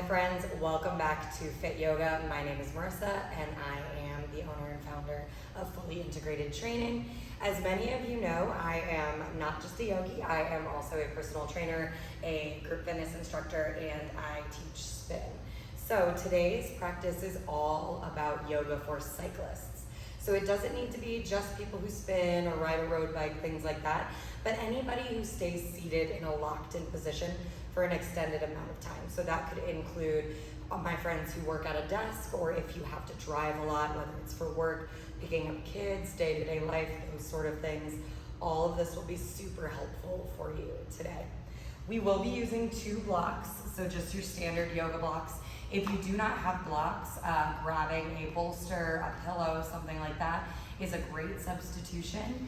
friends, welcome back to Fit Yoga. My name is Marissa and I am the owner and founder of Fully Integrated Training. As many of you know, I am not just a yogi, I am also a personal trainer, a group fitness instructor, and I teach spin. So today's practice is all about yoga for cyclists. So it doesn't need to be just people who spin or ride a road bike, things like that, but anybody who stays seated in a locked-in position for an extended amount of time. So that could include my friends who work at a desk, or if you have to drive a lot, whether it's for work, picking up kids, day-to-day life, those sort of things. All of this will be super helpful for you today. We will be using 2 blocks, so just your standard yoga blocks. If you do not have blocks, grabbing a bolster, a pillow, something like that is a great substitution,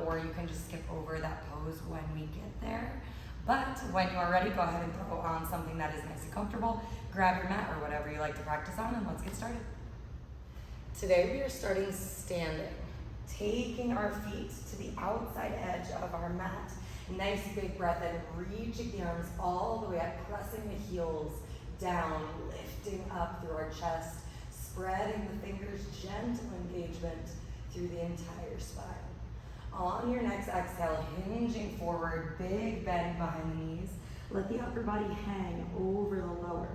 or you can just skip over that pose when we get there. But when you are ready, go ahead and throw on something that is nice and comfortable. Grab your mat or whatever you like to practice on, and let's get started. Today we are starting standing, taking our feet to the outside edge of our mat. Nice big breath in, reaching the arms all the way up, pressing the heels down, lifting up through our chest, spreading the fingers, gentle engagement through the entire spine. On your next exhale, hinging forward, big bend behind the knees. Let the upper body hang over the lower.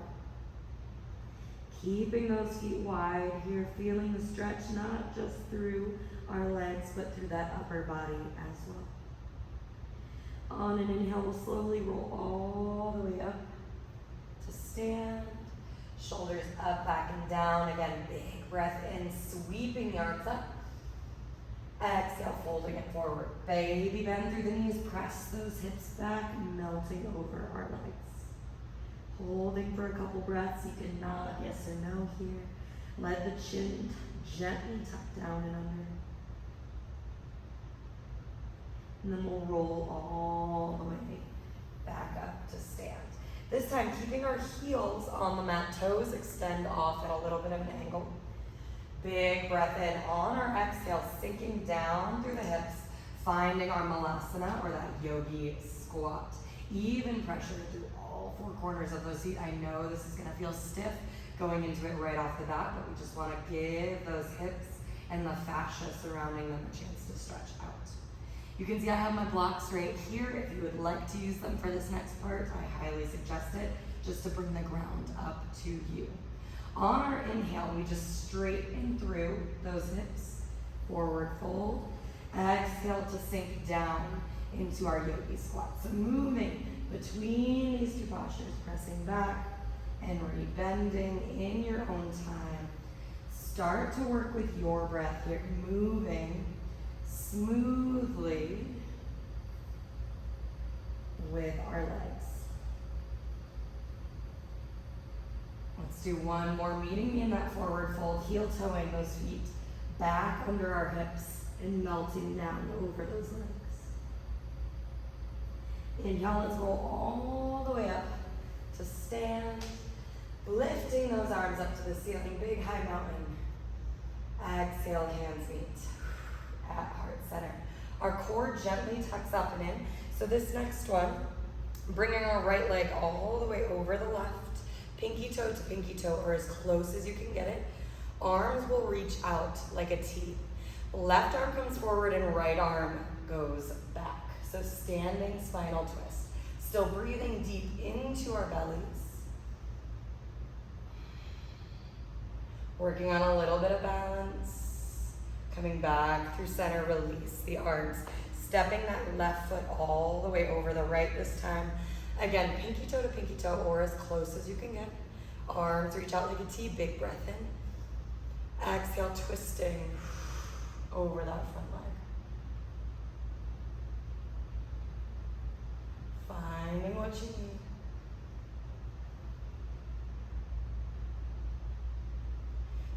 Keeping those feet wide here, feeling the stretch not just through our legs, but through that upper body as well. On an inhale, we'll slowly roll all the way up to stand. Shoulders up, back and down. Again, big breath in, sweeping the arms up. Exhale, folding it forward. Baby bend through the knees, press those hips back, melting over our legs. Holding for a couple breaths. You can nod yes or no here. Let the chin gently tuck down and under. And then we'll roll all the way back up to stand. This time, keeping our heels on the mat, toes extend off at a little bit of an angle. Big breath in. On our exhale, sinking down through the hips, finding our malasana or that yogi squat. Even pressure through all 4 corners of those feet. I know this is going to feel stiff going into it right off the bat, but we just want to give those hips and the fascia surrounding them a chance to stretch out. You can see I have my blocks right here. If you would like to use them for this next part, I highly suggest it, just to bring the ground up to you. On our inhale, we just straighten through those hips, forward fold. Exhale to sink down into our yogi squat. So moving between these 2 postures, pressing back and rebending in your own time. Start to work with your breath here, moving smoothly with our legs. Let's do one more, meeting me in that forward fold, heel toeing those feet back under our hips and melting down over those legs. Inhale, let's roll all the way up to stand, lifting those arms up to the ceiling, big high mountain. Exhale, hands meet at heart center. Our core gently tucks up and in. So this next one, bringing our right leg all the way over the left, pinky toe to pinky toe, or as close as you can get it. Arms will reach out like a T. Left arm comes forward and right arm goes back. So standing spinal twist. Still breathing deep into our bellies. Working on a little bit of balance. Coming back through center, release the arms. Stepping that left foot all the way over the right this time. Again, pinky toe to pinky toe, or as close as you can get. Arms reach out like a T, big breath in. Exhale, twisting over that front leg. Finding what you need.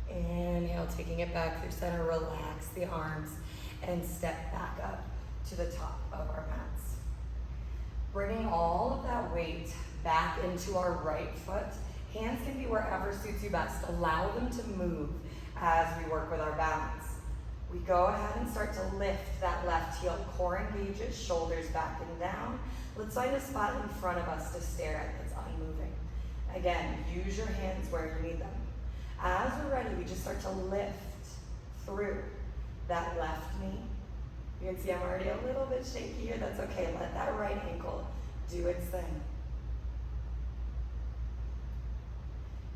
Inhale, taking it back through center, relax the arms, and step back up to the top of our mats. Bringing all of that weight back into our right foot. Hands can be wherever suits you best. Allow them to move as we work with our balance. We go ahead and start to lift that left heel. Core engages, shoulders back and down. Let's find a spot in front of us to stare at that's unmoving. Again, use your hands where you need them. As we're ready, we just start to lift through that left knee. You can see I'm already a little bit shaky here. That's okay. Let that right ankle do its thing.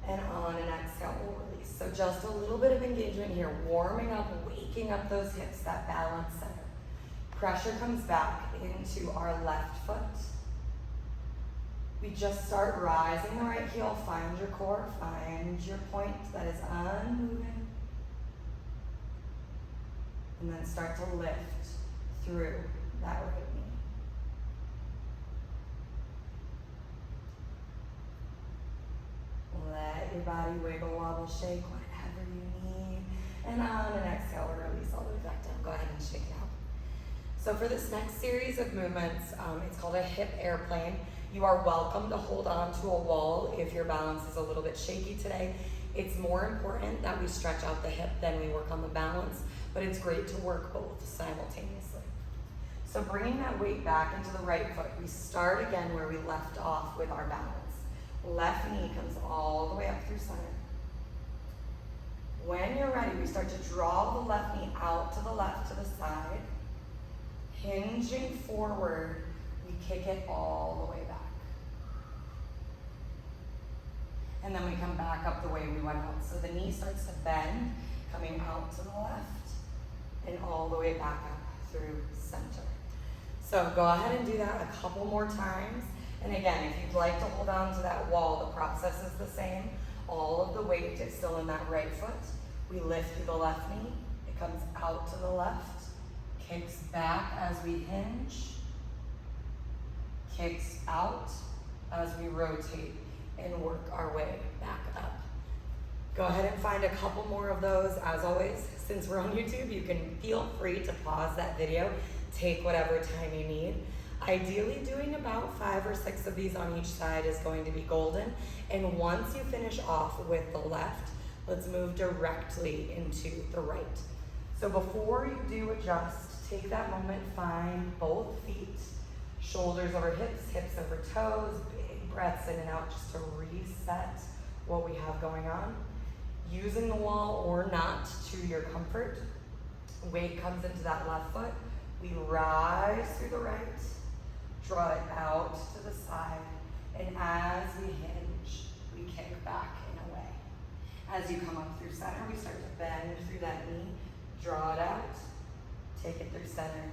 And on an exhale, we'll release. So just a little bit of engagement here, warming up, waking up those hips, that balance center. Pressure comes back into our left foot. We just start rising the right heel, find your core, find your point that is unmoving. And then start to lift through that right knee. Let your body wiggle, wobble, shake, whatever you need. And on an exhale, release all the way back down. Go ahead and shake it out. So for this next series of movements, it's called a hip airplane. You are welcome to hold on to a wall if your balance is a little bit shaky today. It's more important that we stretch out the hip than we work on the balance, but it's great to work both simultaneously. So bringing that weight back into the right foot, we start again where we left off with our balance. Left knee comes all the way up through center. When you're ready, we start to draw the left knee out to the left, to the side. Hinging forward, we kick it all the way back. And then we come back up the way we went out. So the knee starts to bend, coming out to the left, and all the way back up through center. So go ahead and do that a couple more times. And again, if you'd like to hold on to that wall, the process is the same. All of the weight is still in that right foot. We lift through the left knee. It comes out to the left, kicks back as we hinge, kicks out as we rotate and work our way back up. Go ahead and find a couple more of those. As always, since we're on YouTube, you can feel free to pause that video, take whatever time you need. Ideally, doing about 5 or 6 of these on each side is going to be golden. And once you finish off with the left, let's move directly into the right. So before you do adjust, take that moment, find both feet, shoulders over hips, hips over toes, big breaths in and out just to reset what we have going on. Using the wall or not to your comfort. Weight comes into that left foot. We rise through the right. Draw it out to the side, and as we hinge, we kick back and away. As you come up through center, we start to bend through that knee, draw it out, take it through center,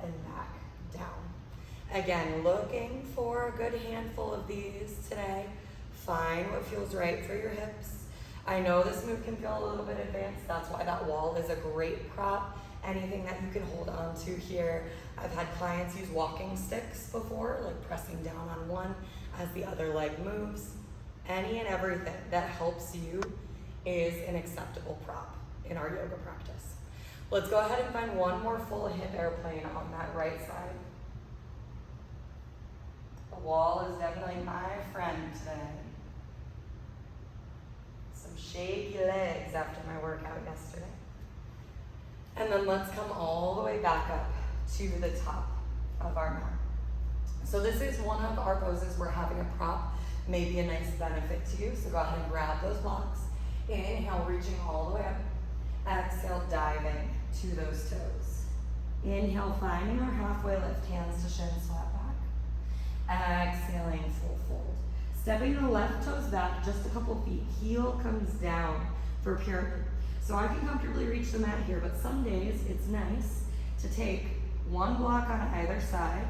and back down. Again, looking for a good handful of these today. Find what feels right for your hips. I know this move can feel a little bit advanced. That's why that wall is a great prop. Anything that you can hold on to here. I've had clients use walking sticks before, like pressing down on one as the other leg moves. Any and everything that helps you is an acceptable prop in our yoga practice. Let's go ahead and find one more full hip airplane on that right side. The wall is definitely my friend today. Some shaky legs after my workout yesterday. And then let's come all the way back up to the top of our mat. So this is one of our poses where having a prop may be a nice benefit to you. So go ahead and grab those blocks. Inhale, reaching all the way up. Exhale, diving to those toes. Inhale, finding our halfway lift, hands to shin, flat back. Exhaling, full fold. Stepping the left toes back just a couple feet. Heel comes down for pyramid. So I can comfortably reach the mat here, but some days it's nice to take one block on either side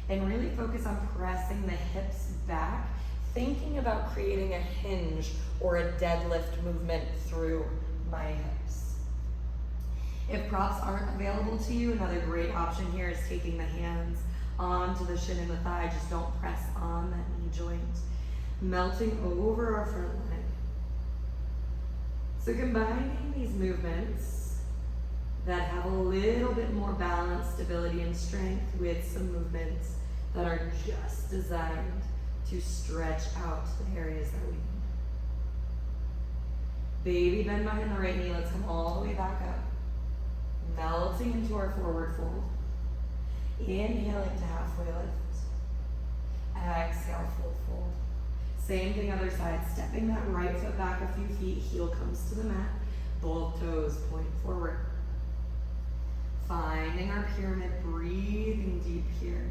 and really focus on pressing the hips back, thinking about creating a hinge or a deadlift movement through my hips. If props aren't available to you, another great option here is taking the hands onto the shin and the thigh. Just don't press on that knee joint. Melting over our front leg. So combining these movements that have a little bit more balance, stability, and strength with some movements that are just designed to stretch out the areas that we need. Baby bend behind the right knee. Let's come all the way back up. Melting into our forward fold. Inhaling to halfway lift. Exhale, full fold. Same thing other side, stepping that right foot back a few feet, heel comes to the mat, both toes point forward. Finding our pyramid, breathing deep here.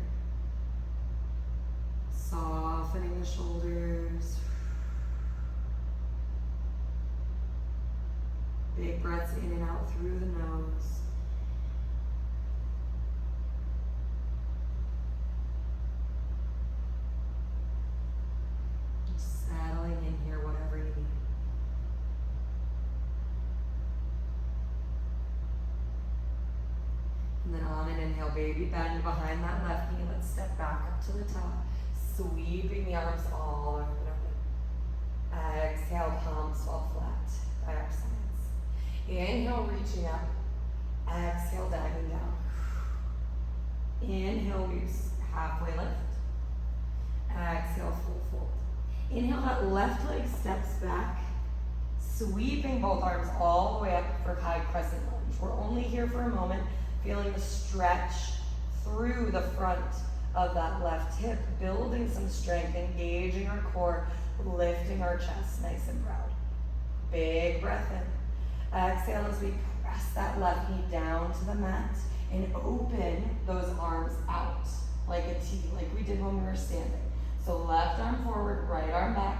Softening the shoulders. Big breaths in and out through the nose. Just settling in here, whatever you need. And then on an inhale, baby bend behind that left knee. Let's step back up to the top. Sweeping the arms all over the way. Exhale, palms fall flat by our sides. Inhale, reaching up. Exhale, diving down. Inhale, we halfway lift. Exhale, full fold. Inhale, that left leg steps back. Sweeping both arms all the way up for high crescent lunge. We're only here for a moment, feeling the stretch through the front of that left hip, building some strength, engaging our core, lifting our chest nice and proud. Big breath in. Exhale as we press that left knee down to the mat and open those arms out like a T, like we did when we were standing. So left arm forward, right arm back.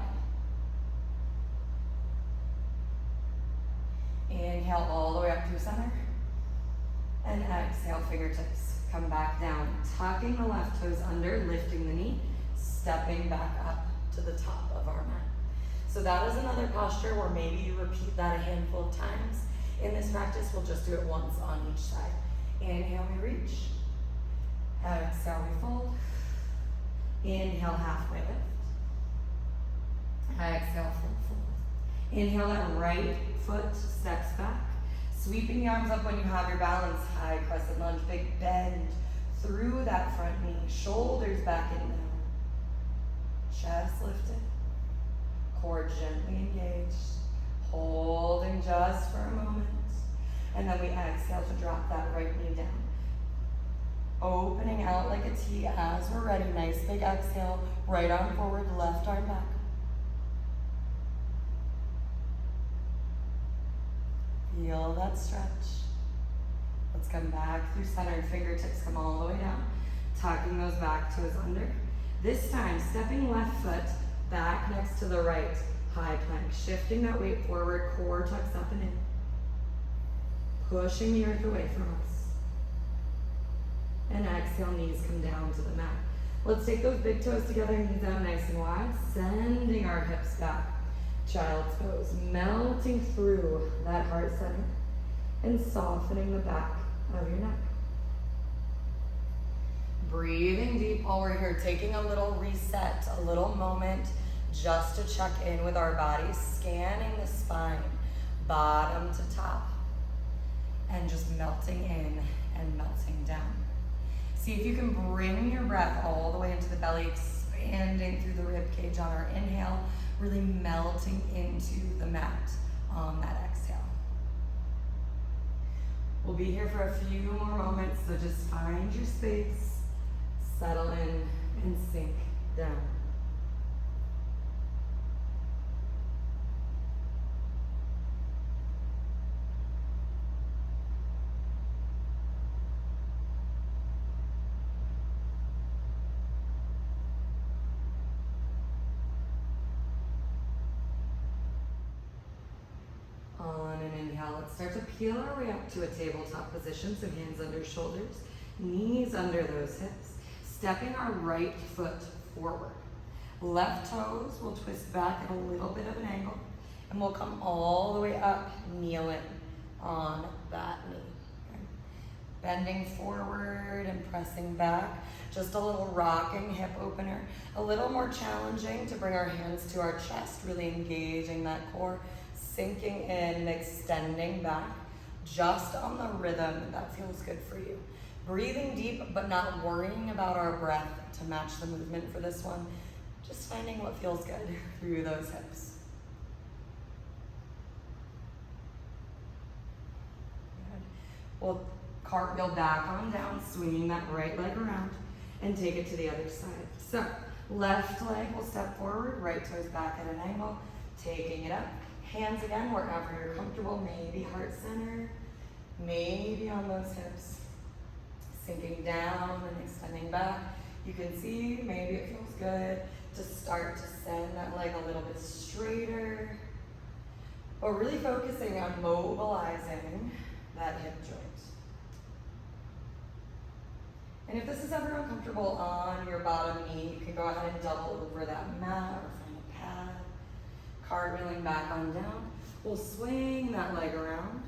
Inhale all the way up through center. And exhale, fingertips come back down, tucking the left toes under, lifting the knee, stepping back up to the top of our mat. So that is another posture where maybe you repeat that a handful of times. In this practice, we'll just do it once on each side. Inhale, we reach. Exhale, we fold. Inhale, halfway lift. Exhale, full fold. Inhale, that right foot steps back. Sweeping the arms up when you have your balance. High crescent lunge, big bend through that front knee. Shoulders back and down. Chest lifted. Core gently engaged. Holding just for a moment. And then we exhale to drop that right knee down. Opening out like a T as we're ready. Nice big exhale. Right arm forward, left arm back. Feel that stretch. Let's come back through center. Fingertips come all the way down. Tucking those back toes under. This time, stepping left foot back next to the right. High plank. Shifting that weight forward. Core tucks up and in. Pushing the earth away from us. And exhale, knees come down to the mat. Let's take those big toes together, knees out nice and wide. Sending our hips back. Child's pose, melting through that heart center and softening the back of your neck. Breathing deep while we're here, taking a little reset, a little moment just to check in with our body, scanning the spine, bottom to top, and just melting in and melting down. See if you can bring your breath all the way into the belly, expanding through the rib cage on our inhale, really melting into the mat on that exhale. We'll be here for a few more moments, so just find your space, settle in, and sink down. On an inhale, let's start to peel our way up to a tabletop position, so hands under shoulders, knees under those hips, stepping our right foot forward. Left toes will twist back at a little bit of an angle, and we'll come all the way up, kneeling on that knee. Okay. Bending forward and pressing back. Just a little rocking hip opener. A little more challenging to bring our hands to our chest, really engaging that core. Sinking in and extending back, just on the rhythm that feels good for you. Breathing deep, but not worrying about our breath to match the movement for this one. Just finding what feels good through those hips. Good. We'll cartwheel back on down, swinging that right leg around, and take it to the other side. So Left leg will step forward, right toes back at an angle, taking it up. Hands again, wherever you're comfortable, maybe heart center, maybe on those hips. Sinking down and extending back. You can see, maybe it feels good to start to send that leg a little bit straighter, but really focusing on mobilizing that hip joint. And if this is ever uncomfortable on your bottom knee, you can go ahead and double over that mat or find a pad. Cartwheeling back on down. We'll swing that leg around.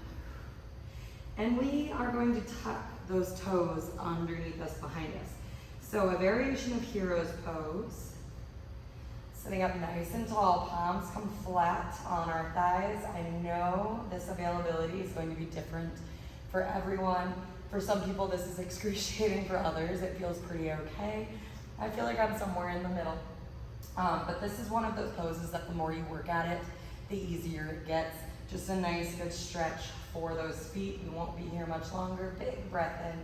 And we are going to tuck those toes underneath us, behind us. So a variation of hero's pose. Sitting up nice and tall, palms come flat on our thighs. I know this availability is going to be different for everyone. For some people, this is excruciating. For others, it feels pretty okay. I feel like I'm somewhere in the middle. But this is one of those poses that the more you work at it, the easier it gets. Just a nice, good stretch for those feet. We won't be here much longer. Big breath in.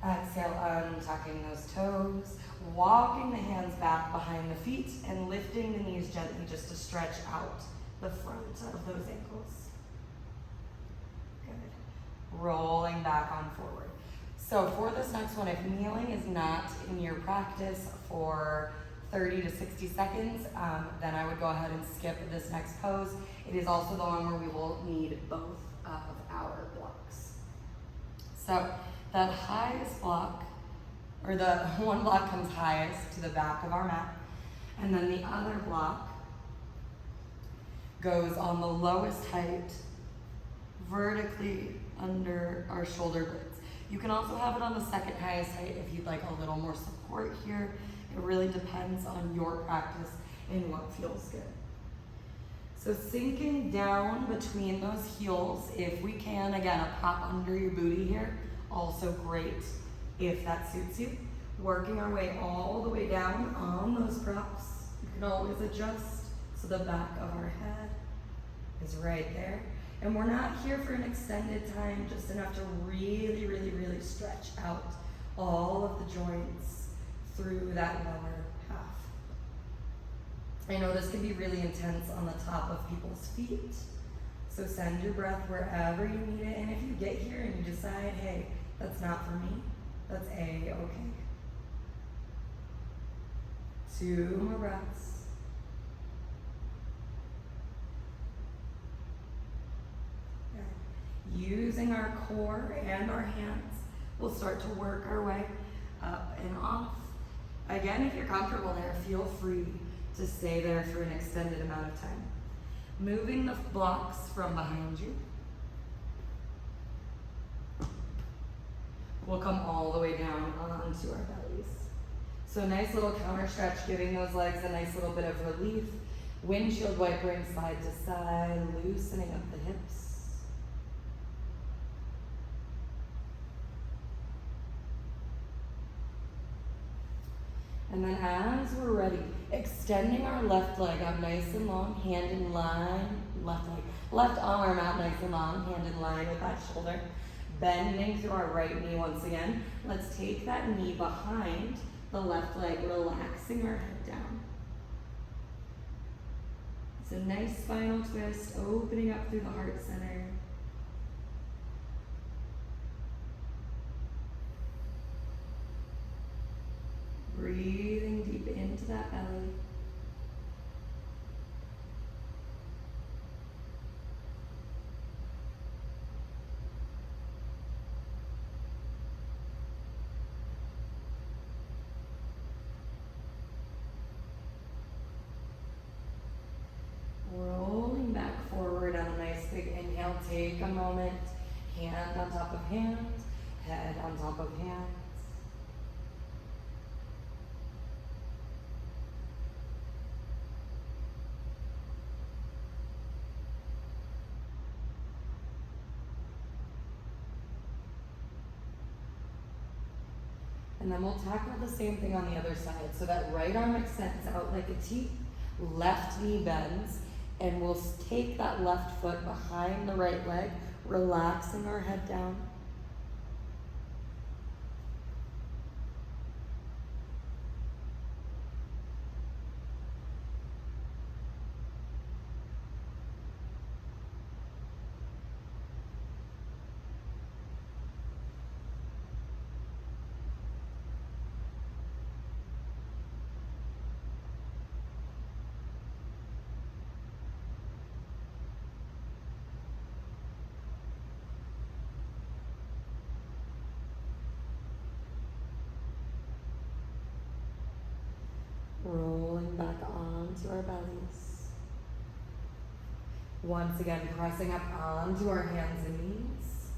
Exhale, untucking those toes. Walking the hands back behind the feet and lifting the knees gently just to stretch out the front of those ankles. Rolling back on forward. So for this next one, if kneeling is not in your practice for 30 to 60 seconds, then I would go ahead and skip this next pose. It is also the one where we will need both of our blocks. So that highest block, or the one block comes highest to the back of our mat, and then the other block goes on the lowest height vertically under our shoulder blades. You can also have it on the second highest height if you'd like a little more support here. It really depends on your practice and what feels good. So sinking down between those heels, if we can, again, a prop under your booty here, also great if that suits you. Working our way all the way down on those props. You can always adjust so the back of our head is right there. And we're not here for an extended time, just enough to really, really, really stretch out all of the joints through that lower half. I know this can be really intense on the top of people's feet, so send your breath wherever you need it. And if you get here and you decide, hey, that's not for me, that's A-okay. 2 more breaths. Using our core and our hands, we'll start to work our way up and off. Again, if you're comfortable there, feel free to stay there for an extended amount of time. Moving the blocks from behind you. We'll come all the way down onto our bellies. So nice little counter stretch, giving those legs a nice little bit of relief. Windshield wipering side to side, loosening up the hips. And then as we're ready, extending our left leg out nice and long, hand in line, left leg, left arm out nice and long, hand in line with that shoulder. Bending through our right knee once again. Let's take that knee behind the left leg, relaxing our head down. It's a nice spinal twist, opening up through the heart center. Breathing deep into that belly. Rolling back forward on a nice big inhale. Take a moment, hand on top of hand, head on top of hand. And then we'll tackle the same thing on the other side. So that right arm extends out like a T, left knee bends, and we'll take that left foot behind the right leg, relaxing our head down. back onto our bellies. Once again, pressing up onto our hands and knees.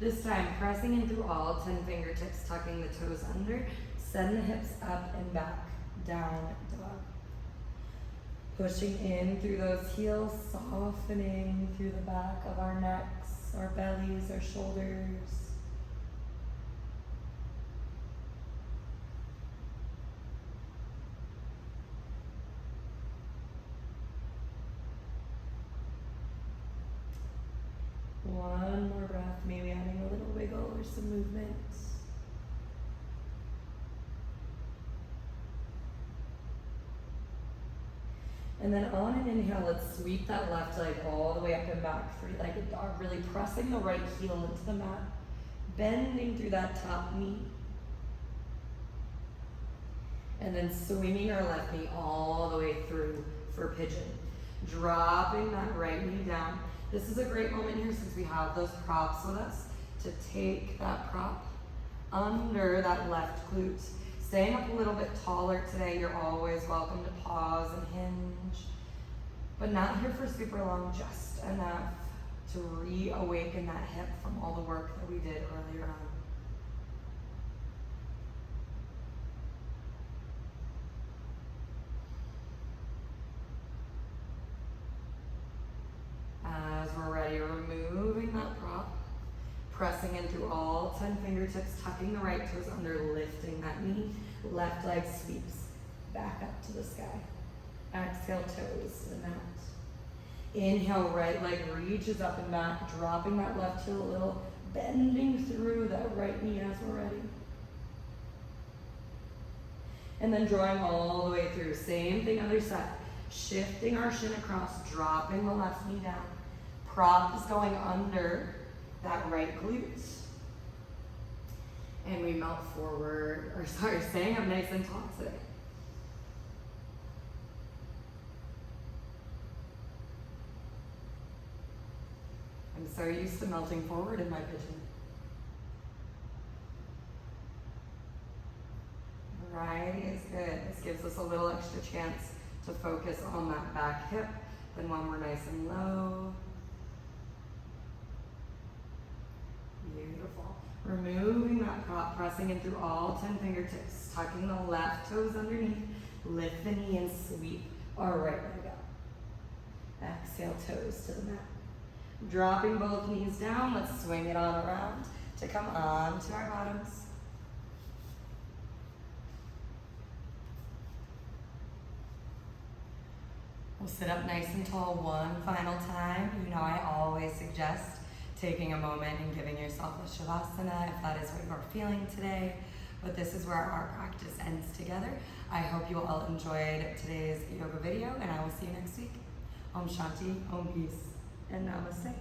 This time, pressing in through all 10 fingertips, tucking the toes under, send the hips up and back, down dog. Pushing in through those heels, softening through the back of our necks, our bellies, our shoulders. One more breath, maybe adding a little wiggle or some movement. And then on an inhale, let's sweep that left leg all the way up and back, three-legged dog, really pressing the right heel into the mat, bending through that top knee. And then swinging our left knee all the way through for pigeon. Dropping that right knee down. This is a great moment here since we have those props with us to take that prop under that left glute. Staying up a little bit taller today, you're always welcome to pause and hinge, but not here for super long, just enough to reawaken that hip from all the work that we did earlier on. As we're ready, removing that prop, pressing in through all 10 fingertips, tucking the right toes under, lifting that knee. Left leg sweeps back up to the sky. Exhale, toes to the mat. Inhale, right leg reaches up and back, dropping that left heel a little, bending through that right knee as we're ready. And then drawing all the way through. Same thing, other side. Shifting our shin across, dropping the left knee down. Prop is going under that right glute. And we melt forward, staying up nice and tall today. I'm so used to melting forward in my pigeon. Variety is good. This gives us a little extra chance to focus on that back hip. Then when we're nice and low. Beautiful. Removing that prop, pressing in through all 10 fingertips, tucking the left toes underneath, lift the knee and sweep our right leg up. Exhale, toes to the mat. Dropping both knees down, let's swing it on around to come on to our bottoms. We'll sit up nice and tall one final time. You know, I always suggest taking a moment and giving yourself a shavasana if that is what you're feeling today. But this is where our practice ends together. I hope you all enjoyed today's yoga video, and I will see you next week. Om Shanti, Om Peace, and Namaste.